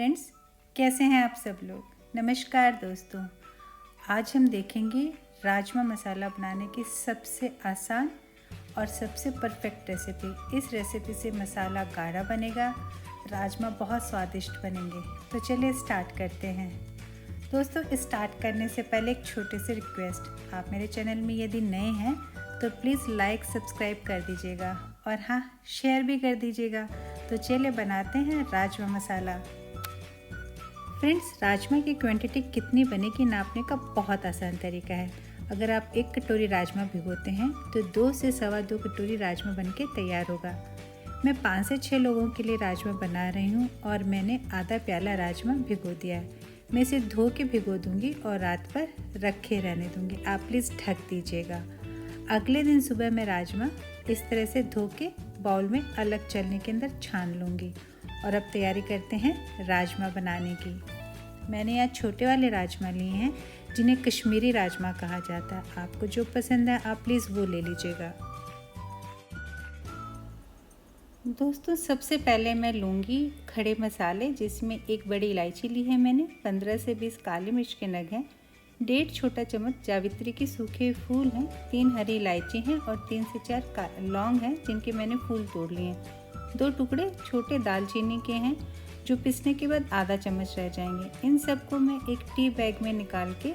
Friends, कैसे हैं आप सब लोग। नमस्कार दोस्तों, आज हम देखेंगे राजमा मसाला बनाने की सबसे आसान और सबसे परफेक्ट रेसिपी। इस रेसिपी से मसाला गाढ़ा बनेगा, राजमा बहुत स्वादिष्ट बनेंगे। तो चलिए स्टार्ट करते हैं। दोस्तों, स्टार्ट करने से पहले एक छोटी सी रिक्वेस्ट, आप मेरे चैनल में यदि नए हैं तो प्लीज़ लाइक सब्सक्राइब कर दीजिएगा और हाँ, शेयर भी कर दीजिएगा। तो चलिए बनाते हैं राजमा मसाला। फ्रेंड्स, राजमा की क्वांटिटी कितनी बनेगी नापने का बहुत आसान तरीका है। अगर आप 1 कटोरी राजमा भिगोते हैं तो 2 से सवा 2 कटोरी राजमा बनके तैयार होगा। मैं 5 से 6 लोगों के लिए राजमा बना रही हूँ और मैंने आधा प्याला राजमा भिगो दिया है। मैं इसे धो के भिगो दूँगी और रात पर रखे रहने दूँगी। आप प्लीज़ ढक दीजिएगा। अगले दिन सुबह मैं राजमा इस तरह से धो के बाउल में अलग चलने के अंदर छान लूँगी। और अब तैयारी करते हैं राजमा बनाने की। मैंने यहाँ छोटे वाले राजमा लिए हैं जिन्हें कश्मीरी राजमा कहा जाता है। आपको जो पसंद है आप प्लीज़ वो ले लीजिएगा। दोस्तों, सबसे पहले मैं लूँगी खड़े मसाले, जिसमें 1 बड़ी इलायची ली है मैंने, 15 से 20 काली मिर्च के नग हैं, 1.5 छोटा चम्मच जावित्री के सूखे फूल हैं, 3 हरी इलायची हैं और 3 से 4 लौंग हैं जिनके मैंने फूल तोड़ लिए हैं। 2 टुकड़े छोटे दालचीनी के हैं जो पिसने के बाद आधा चम्मच रह जाएंगे। इन सबको मैं एक टी बैग में निकाल के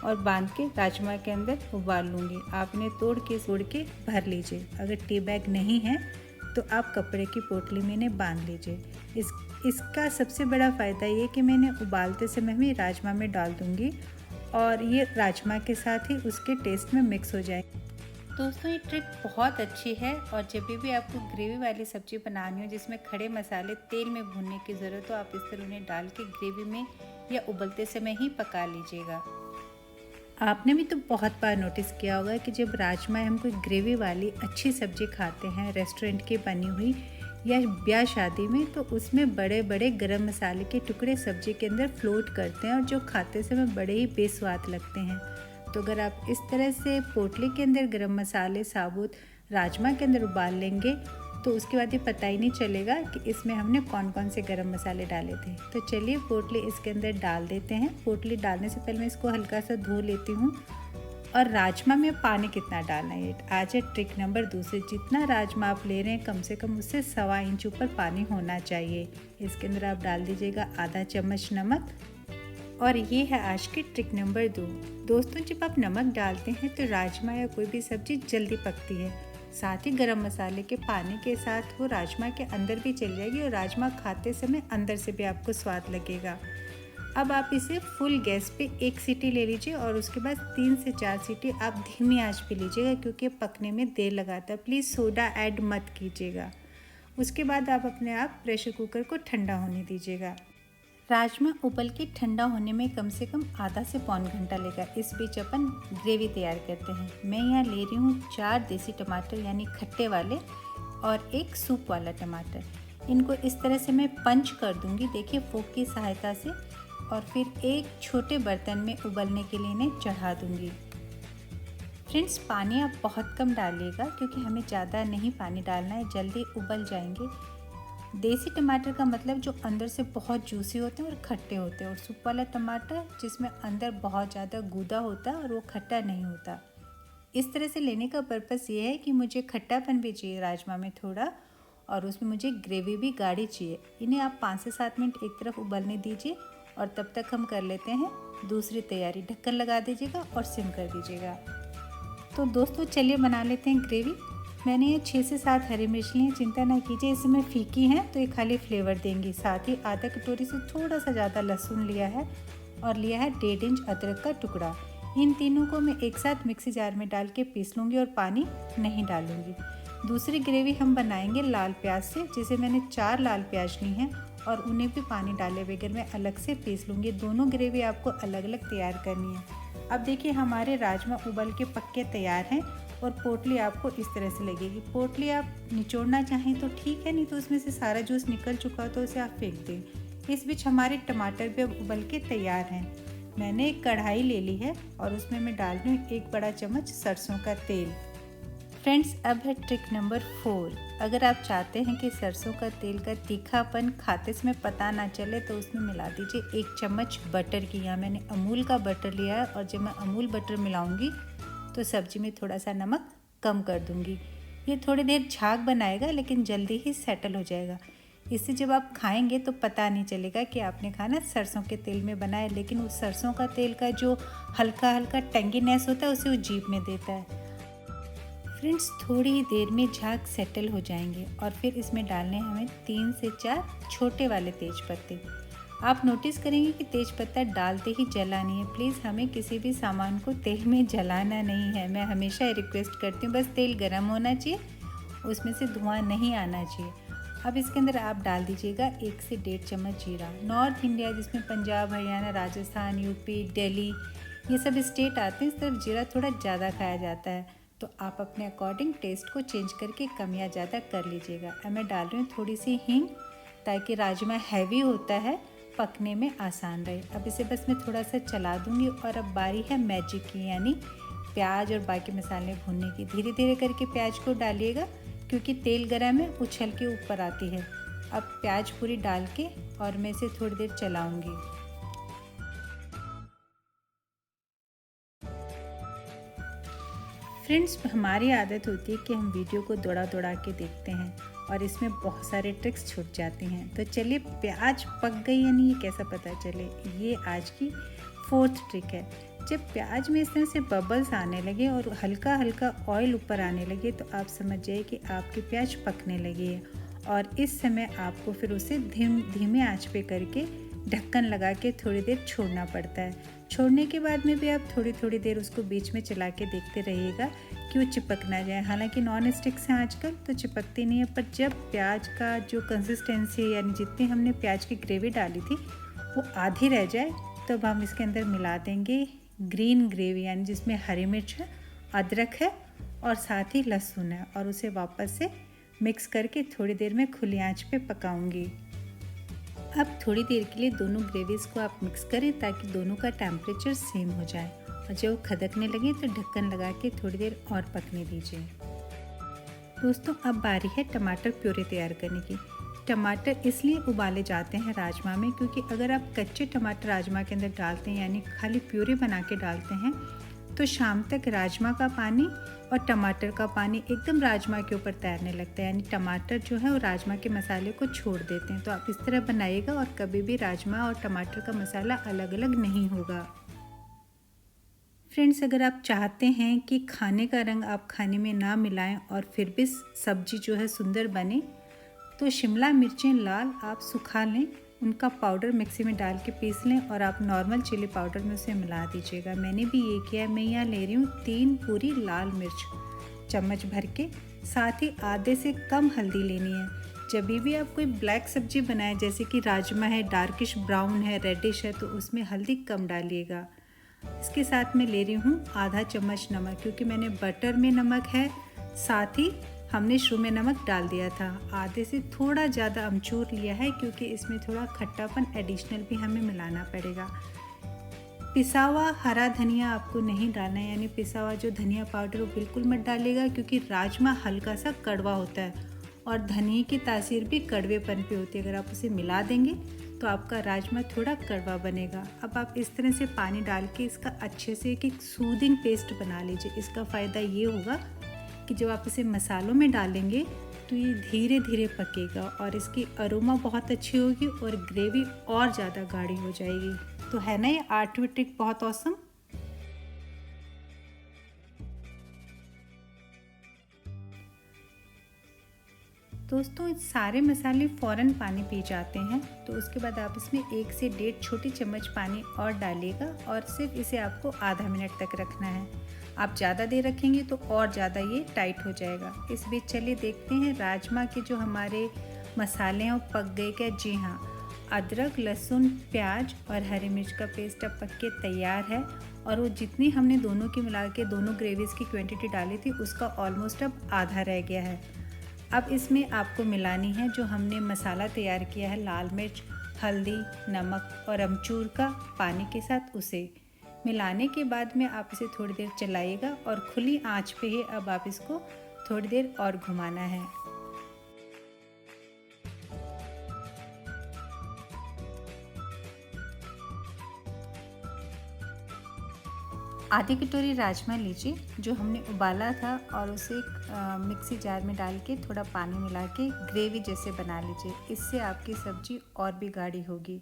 और बांध के राजमा के अंदर उबाल लूँगी। आप इन्हें तोड़ के भर लीजिए। अगर टी बैग नहीं है तो आप कपड़े की पोटली में इन्हें बांध लीजिए। इसका सबसे बड़ा फ़ायदा ये कि मैं इन्हें उबालते समय भी राजमा में डाल दूँगी और ये राजमा के साथ ही उसके टेस्ट में मिक्स हो जाएगी। दोस्तों, ये ट्रिक बहुत अच्छी है और जब भी आपको ग्रेवी वाली सब्ज़ी बनानी हो जिसमें खड़े मसाले तेल में भूनने की ज़रूरत हो, आप इस तरह उन्हें डाल के ग्रेवी में या उबलते समय ही पका लीजिएगा। आपने भी तो बहुत बार नोटिस किया होगा कि जब राजमा हम कोई ग्रेवी वाली अच्छी सब्ज़ी खाते हैं रेस्टोरेंट की बनी हुई या ब्याह शादी में, तो उसमें बड़े बड़े गरम मसाले के टुकड़े सब्ज़ी के अंदर फ्लोट करते हैं और जो खाते समय बड़े ही बेस्वाद लगते हैं। तो अगर आप इस तरह से पोटली के अंदर गरम मसाले साबुत राजमा के अंदर उबाल लेंगे तो उसके बाद ये पता ही नहीं चलेगा कि इसमें हमने कौन कौन से गरम मसाले डाले थे। तो चलिए पोटली इसके अंदर डाल देते हैं। पोटली डालने से पहले मैं इसको हल्का सा धो लेती हूँ। और राजमा में पानी कितना डालना है, आज है ट्रिक नंबर 2। जितना राजमा आप ले रहे हैं कम से कम उससे 1.25 इंच ऊपर पानी होना चाहिए। इसके अंदर आप डाल दीजिएगा आधा चम्मच नमक। और ये है आज की ट्रिक नंबर 2। दोस्तों, जब आप नमक डालते हैं तो राजमा या कोई भी सब्ज़ी जल्दी पकती है। साथ ही गरम मसाले के पानी के साथ वो राजमा के अंदर भी चल जाएगी और राजमा खाते समय अंदर से भी आपको स्वाद लगेगा। अब आप इसे फुल गैस पे 1 सीटी ले लीजिए और उसके बाद 3 से 4 सीटी आप धीमी आंच पे लीजिएगा क्योंकि पकने में देर लगाता है। प्लीज़ सोडा ऐड मत कीजिएगा। उसके बाद आप अपने आप प्रेशर कुकर को ठंडा होने दीजिएगा। राजमा उबल के ठंडा होने में कम से कम आधा से पौन घंटा लेगा। इस बीच अपन ग्रेवी तैयार करते हैं। मैं यहाँ ले रही हूँ 4 देसी टमाटर यानी खट्टे वाले और 1 सूप वाला टमाटर। इनको इस तरह से मैं पंच कर दूँगी, देखिए फोक की सहायता से, और फिर एक छोटे बर्तन में उबलने के लिए इन्हें चढ़ा दूँगी। फ्रेंड्स, पानी आप बहुत कम डालिएगा क्योंकि हमें ज़्यादा नहीं पानी डालना है, जल्दी उबल जाएंगे। देसी टमाटर का मतलब जो अंदर से बहुत जूसी होते हैं और खट्टे होते हैं, और सूप वाला टमाटर जिसमें अंदर बहुत ज़्यादा गूदा होता है और वो खट्टा नहीं होता। इस तरह से लेने का पर्पस ये है कि मुझे खट्टापन भी चाहिए राजमा में थोड़ा, और उसमें मुझे ग्रेवी भी गाढ़ी चाहिए। इन्हें आप 5 से 7 मिनट एक तरफ उबलने दीजिए और तब तक हम कर लेते हैं दूसरी तैयारी। ढक्कन लगा दीजिएगा और सिम कर दीजिएगा। तो दोस्तों, चलिए बना लेते हैं ग्रेवी। मैंने ये 6 से 7 हरी मिर्च ली हैं, चिंता ना कीजिए, इसमें फीकी हैं तो ये खाली फ्लेवर देंगी। साथ ही आधा कटोरी से थोड़ा सा ज़्यादा लहसुन लिया है और लिया है 1.5 इंच अदरक का टुकड़ा। इन तीनों को मैं एक साथ मिक्सी जार में डाल के पीस लूँगी और पानी नहीं डालूँगी। दूसरी ग्रेवी हम बनाएंगे लाल प्याज से, जिसे मैंने 4 लाल प्याज ली हैं और उन्हें भी पानी डाले बगैर मैं अलग से पीस लूँगी। दोनों ग्रेवी आपको अलग अलग तैयार करनी है। अब देखिए हमारे राजमा उबल के पक्के तैयार हैं और पोटली आपको इस तरह से लगेगी। पोटली आप निचोड़ना चाहें तो ठीक है, नहीं तो उसमें से सारा जूस निकल चुका हो तो उसे आप फेंक दें। इस बीच हमारे टमाटर भी अब उबल के तैयार हैं। मैंने एक कढ़ाई ले ली है और उसमें मैं डाल रही हूँ 1 बड़ा चम्मच सरसों का तेल। फ्रेंड्स, अब है ट्रिक नंबर 4। अगर आप चाहते हैं कि सरसों का तेल का तीखापन खाते समय पता ना चले तो उसमें मिला दीजिए 1 चम्मच बटर की। यहाँ मैंने अमूल का बटर लिया है और जब मैं अमूल बटर मिलाऊंगी तो सब्जी में थोड़ा सा नमक कम कर दूंगी। ये थोड़ी देर झाग बनाएगा लेकिन जल्दी ही सेटल हो जाएगा। इससे जब आप खाएंगे तो पता नहीं चलेगा कि आपने खाना सरसों के तेल में बनाया, लेकिन उस सरसों का तेल का जो हल्का हल्का टेंगीनेस होता है उसे वो जीभ में देता है। फ्रेंड्स, थोड़ी ही देर में झाग सेटल हो जाएंगे और फिर इसमें डालने हमें 3 से 4 छोटे वाले तेज पत्ते। आप नोटिस करेंगे कि तेज पत्ता डालते ही जला नहीं है। प्लीज़ हमें किसी भी सामान को तेल में जलाना नहीं है। मैं हमेशा रिक्वेस्ट करती हूँ, बस तेल गर्म होना चाहिए, उसमें से धुआं नहीं आना चाहिए। अब इसके अंदर आप डाल दीजिएगा 1 से 1.5 चम्मच जीरा। नॉर्थ इंडिया जिसमें पंजाब, हरियाणा, राजस्थान, यूपी, दिल्ली ये सब स्टेट आते हैं, इस तरफ जीरा थोड़ा ज़्यादा खाया जाता है, तो आप अपने अकॉर्डिंग टेस्ट को चेंज करके कम या ज़्यादा कर लीजिएगा। अब मैं डाल रही हूँ थोड़ी सी हींग, ताकि राजमा हैवी होता है, पकने में आसान रहे। अब इसे बस मैं थोड़ा सा चला दूँगी और अब बारी है मैजिक की, यानी प्याज और बाकी मसाले भूनने की। धीरे धीरे करके प्याज को डालिएगा क्योंकि तेल गर्म है, उछल के ऊपर आती है। अब प्याज पूरी डाल के और मैं इसे थोड़ी देर चलाऊँगी। फ्रेंड्स, हमारी आदत होती है कि हम वीडियो को दौड़ा दौड़ा के देखते हैं और इसमें बहुत सारे ट्रिक्स छूट जाती हैं। तो चलिए, प्याज पक गई या नहीं ये कैसा पता चले, ये आज की 4th ट्रिक है। जब प्याज में इस तरह से बबल्स आने लगे और हल्का हल्का ऑयल ऊपर आने लगे तो आप समझ जाइए कि आपकी प्याज पकने लगी है। और इस समय आपको फिर उसे धीमे आंच पे करके ढक्कन लगा के थोड़ी देर छोड़ना पड़ता है। छोड़ने के बाद में भी आप थोड़ी थोड़ी देर उसको बीच में चला के देखते रहिएगा कि वो चिपक ना जाए। हालांकि नॉन स्टिक्स हैं आजकल तो चिपकती नहीं है, पर जब प्याज का जो कंसिस्टेंसी है, यानी जितनी हमने प्याज की ग्रेवी डाली थी वो आधी रह जाए, तब तो हम इसके अंदर मिला देंगे ग्रीन ग्रेवी, यानी जिसमें हरी मिर्च है, अदरक है और साथ ही लहसुन है, और उसे वापस से मिक्स करके थोड़ी देर में खुली आंच पे पकाऊंगी। अब थोड़ी देर के लिए दोनों ग्रेवीज़ को आप मिक्स करें ताकि दोनों का टेम्परेचर सेम हो जाए, और जब खदकने लगे तो ढक्कन लगा के थोड़ी देर और पकने दीजिए। दोस्तों, अब बारी है टमाटर प्यूरी तैयार करने की। टमाटर इसलिए उबाले जाते हैं राजमा में क्योंकि अगर आप कच्चे टमाटर राजमा के अंदर डालते हैं, यानी खाली प्यूरी बना के डालते हैं, तो शाम तक राजमा का पानी और टमाटर का पानी एकदम राजमा के ऊपर तैरने लगता है, यानी टमाटर जो है वो राजमा के मसाले को छोड़ देते हैं। तो आप इस तरह बनाइएगा और कभी भी राजमा और टमाटर का मसाला अलग अलग नहीं होगा। फ्रेंड्स, अगर आप चाहते हैं कि खाने का रंग आप खाने में ना मिलाएं और फिर भी सब्जी जो है सुंदर बने, तो शिमला मिर्चें लाल आप सुखा लें, उनका पाउडर मिक्सी में डाल के पीस लें और आप नॉर्मल चिली पाउडर में उसे मिला दीजिएगा। मैंने भी ये किया है। मैं यहाँ ले रही हूँ 3 पूरी लाल मिर्च चम्मच भर के, साथ ही आधे से कम हल्दी लेनी है। जब भी आप कोई ब्लैक सब्जी बनाएं, जैसे कि राजमा है, डार्किश ब्राउन है, रेडिश है, तो उसमें हल्दी कम डालिएगा। इसके साथ मैं ले रही हूँ आधा चम्मच नमक, क्योंकि मैंने बटर में नमक है, साथ ही हमने शुरू में नमक डाल दिया था। आधे से थोड़ा ज़्यादा अमचूर लिया है क्योंकि इसमें थोड़ा खट्टापन एडिशनल भी हमें मिलाना पड़ेगा। पिसा हुआ हरा धनिया आपको नहीं डालना है, यानी पिसा हुआ जो धनिया पाउडर वो बिल्कुल मत डालिएगा, क्योंकि राजमा हल्का सा कड़वा होता है और धनिया की तासीर भी कड़वेपन पे होती है। अगर आप उसे मिला देंगे तो आपका राजमा थोड़ा कड़वा बनेगा। अब आप इस तरह से पानी डाल के इसका अच्छे से एक सूदिंग पेस्ट बना लीजिए। इसका फ़ायदा ये होगा कि जब आप इसे मसालों में डालेंगे तो ये धीरे धीरे पकेगा और इसकी अरोमा बहुत अच्छी होगी और ग्रेवी और ज़्यादा गाढ़ी हो जाएगी। तो है ना ये 8वीं ट्रिक बहुत औसम। दोस्तों, सारे मसाले फ़ौरन पानी पी जाते हैं, तो उसके बाद आप इसमें 1 से 1.5 छोटी चम्मच पानी और डालिएगा और सिर्फ इसे आपको आधा मिनट तक रखना है। आप ज़्यादा देर रखेंगे तो और ज़्यादा ये टाइट हो जाएगा। इस बीच चलिए देखते हैं राजमा के जो हमारे मसाले हैं वो पक गए क्या। जी हाँ, अदरक, लहसुन, प्याज और हरी मिर्च का पेस्ट अब पक के तैयार है, और वो जितनी हमने दोनों की मिला के दोनों ग्रेवीज़ की क्वांटिटी डाली थी उसका ऑलमोस्ट अब आधा रह गया है। अब इसमें आपको मिलानी है जो हमने मसाला तैयार किया है, लाल मिर्च, हल्दी, नमक और अमचूर का पानी के साथ। उसे मिलाने के बाद में आप इसे थोड़ी देर चलाइएगा और खुली आंच पे ही अब आप इसको थोड़ी देर और घुमाना है। आधी कटोरी राजमा लीजिए जो हमने उबाला था और उसे मिक्सी जार में डाल के थोड़ा पानी मिला के ग्रेवी जैसे बना लीजिए। इससे आपकी सब्ज़ी और भी गाढ़ी होगी।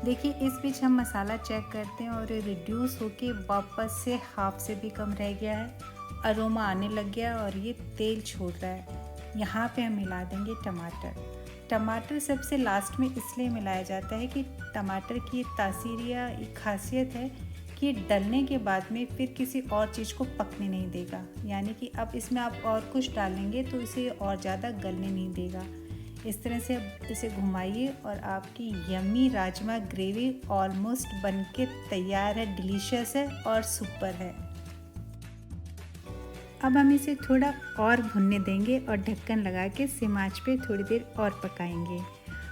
देखिए इस बीच हम मसाला चेक करते हैं और रिड्यूस होके वापस से हाफ से भी कम रह गया है। अरोमा आने लग गया और ये तेल छोड़ रहा है। यहाँ पे हम मिला देंगे टमाटर। टमाटर सबसे लास्ट में इसलिए मिलाया जाता है कि टमाटर की तासीर या एक खासियत है कि डलने के बाद में फिर किसी और चीज़ को पकने नहीं देगा। यानी कि अब इसमें आप और कुछ डालेंगे तो इसे और ज़्यादा गलने नहीं देगा। इस तरह से अब इसे घुमाइए और आपकी यम्मी राजमा ग्रेवी ऑलमोस्ट बनके तैयार है। डिलीशियस है और सुपर है। अब हम इसे थोड़ा और भुनने देंगे और ढक्कन लगा के सिम आंच पे थोड़ी देर और पकाएंगे।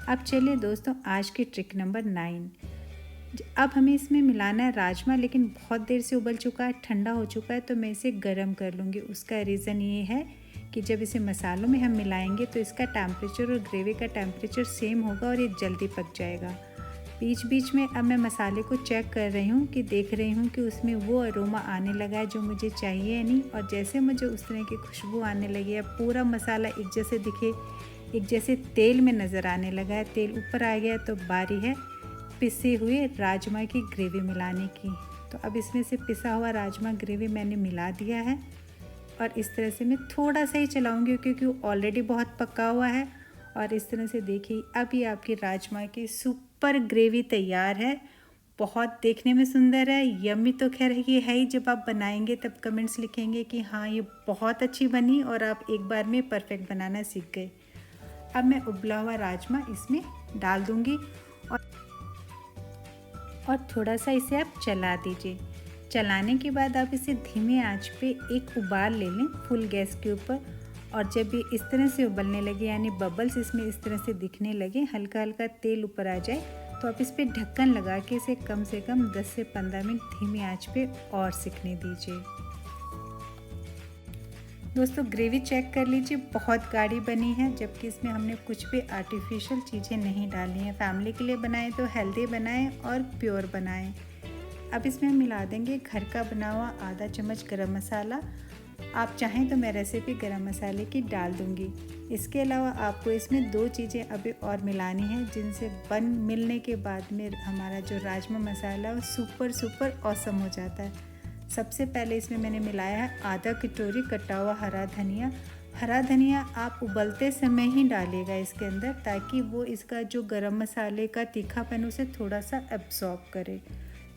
अब चलिए दोस्तों आज की ट्रिक नंबर 9। अब हमें इसमें मिलाना है राजमा, लेकिन बहुत देर से उबल चुका है, ठंडा हो चुका है, तो मैं इसे गर्म कर लूँगी। उसका रीज़न ये है कि जब इसे मसालों में हम मिलाएंगे तो इसका टेम्परेचर और ग्रेवी का टेम्परेचर सेम होगा और ये जल्दी पक जाएगा। बीच बीच में अब मैं मसाले को चेक कर रही हूँ कि देख रही हूँ कि उसमें वो अरोमा आने लगा है जो मुझे चाहिए नहीं। और जैसे मुझे उस तरह की खुशबू आने लगी है, पूरा मसाला एक जैसे दिखे, एक जैसे तेल में नज़र आने लगा है, तेल ऊपर आ गया, तो बारी है पिसे हुए राजमा की ग्रेवी मिलाने की। तो अब इसमें से पिसा हुआ राजमा ग्रेवी मैंने मिला दिया है और इस तरह से मैं थोड़ा सा ही चलाऊंगी क्योंकि वो ऑलरेडी बहुत पका हुआ है। और इस तरह से देखिए अब ये आपकी राजमा की सुपर ग्रेवी तैयार है। बहुत देखने में सुंदर है, यम्मी तो खैर ये है ही। जब आप बनाएंगे तब कमेंट्स लिखेंगे कि हाँ ये बहुत अच्छी बनी और आप एक बार में परफेक्ट बनाना सीख गए। अब मैं उबला हुआ राजमा इसमें डाल दूँगी और थोड़ा सा इसे आप चला दीजिए। चलाने के बाद आप इसे धीमे आंच पे एक उबाल ले लें फुल गैस के ऊपर। और जब ये इस तरह से उबलने लगे यानी बबल्स इसमें इस तरह से दिखने लगे, हल्का हल्का तेल ऊपर आ जाए, तो आप इस पर ढक्कन लगा के इसे कम से कम 10 से 15 मिनट धीमी आंच पे और सिकने दीजिए। दोस्तों ग्रेवी चेक कर लीजिए, बहुत गाढ़ी बनी है, जबकि इसमें हमने कुछ भी आर्टिफिशियल चीज़ें नहीं डाली हैं। फैमिली के लिए बनाएं तो हेल्दी बनाएं और प्योर बनाएं। अब इसमें हम मिला देंगे घर का बना हुआ आधा चम्मच गरम मसाला। आप चाहें तो मैं रेसिपी गरम मसाले की डाल दूंगी। इसके अलावा आपको इसमें 2 चीज़ें अभी और मिलानी हैं जिनसे बन मिलने के बाद में हमारा जो राजमा मसाला वो सुपर ऑसम हो जाता है। सबसे पहले इसमें मैंने मिलाया है आधा कटोरी कटा हुआ हरा धनिया। हरा धनिया आप उबलते समय ही डालिएगा इसके अंदर, ताकि वो इसका जो गरम मसाले का तीखापन उसे थोड़ा सा एब्जॉर्ब करे।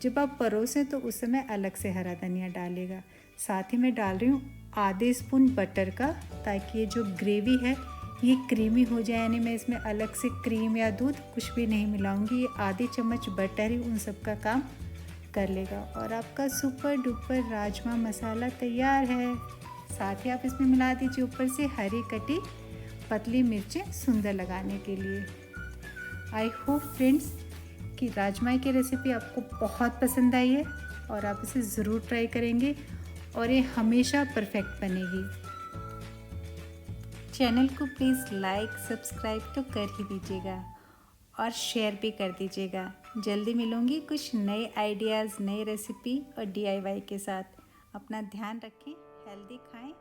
जब आप परोसें तो उस समय अलग से हरा धनिया डालिएगा। साथ ही मैं डाल रही हूँ आधे स्पून बटर का, ताकि ये जो ग्रेवी है ये क्रीमी हो जाए। यानी मैं इसमें अलग से क्रीम या दूध कुछ भी नहीं मिलाऊंगी। ये आधी चम्मच बटर ही उन सब का काम कर लेगा और आपका सुपर डुपर राजमा मसाला तैयार है। साथ ही आप इसमें मिला दीजिए ऊपर से हरी कटी पतली मिर्चें सुंदर लगाने के लिए। आई होप फ्रेंड्स कि राजमा की रेसिपी आपको बहुत पसंद आई है और आप इसे ज़रूर ट्राई करेंगे और ये हमेशा परफेक्ट बनेगी। चैनल को प्लीज़ लाइक सब्सक्राइब तो कर ही दीजिएगा और शेयर भी कर दीजिएगा। जल्दी मिलूँगी कुछ नए आइडियाज़, नई रेसिपी और DIY के साथ। अपना ध्यान रखें, हेल्दी खाएं